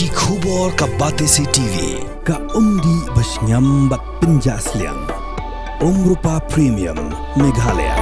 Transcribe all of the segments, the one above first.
ki khubor ka Batesi TV ka umdi basnyam bat penjaslian Rupa Premium Meghalaya.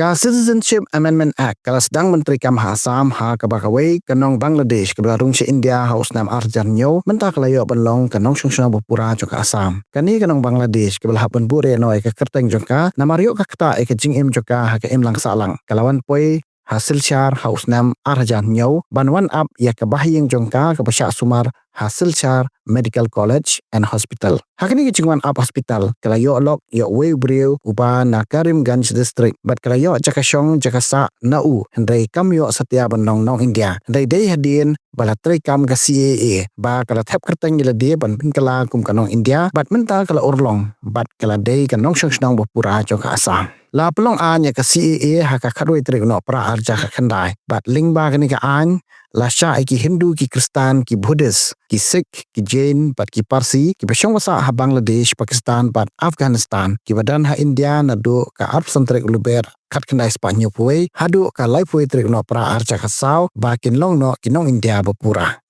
Ka Citizenship Amendment Act kala Sdang Menteri Kam Assam ha kabakawai ke Nong Bangladesh ke Rung si India haus nam Arjanyo mentah kalayo benlong ke Nongshong Pura joka Assam. Kani ke Nong Bangladesh ke belah ben bure noi ke kerteng joka namario ka kata ke jingim joka ha ke imlang salang. Kalawan poi hasil syar haus nam Arjanyo banwan up ya ke bahyeng jongka ke Pasyak Sumar hasil syar Medical College and Hospital. Hakini ke jingwan up hospital kalayo lok yo way brio uba na Karimganj district but kalayo jakashong jakasa nau hendai kam yo setia benong nong India. Hendai day hadin bala Treikam ke CAA ba kala thep kerteng gila dia ban kala kum kanong India but mental kala urlong but kala day ke Nongshong Shnong Pura joka Assam. La pelong anya ke CAA haka kadoi trik no pra arja ka khandai but ling ba kani ka an la sha ki Hindu ki Kristan ki Buddhist ki Sikh ki Jain but ki Parsi ki Bashong wasa ha Bangladesh Pakistan but Afghanistan ki badan ha India na do ka arp santrik luber kat kandai Spanyol puai hadu ka lai puai trik no pra arja ka sau ba kin long no ki nong India bapura.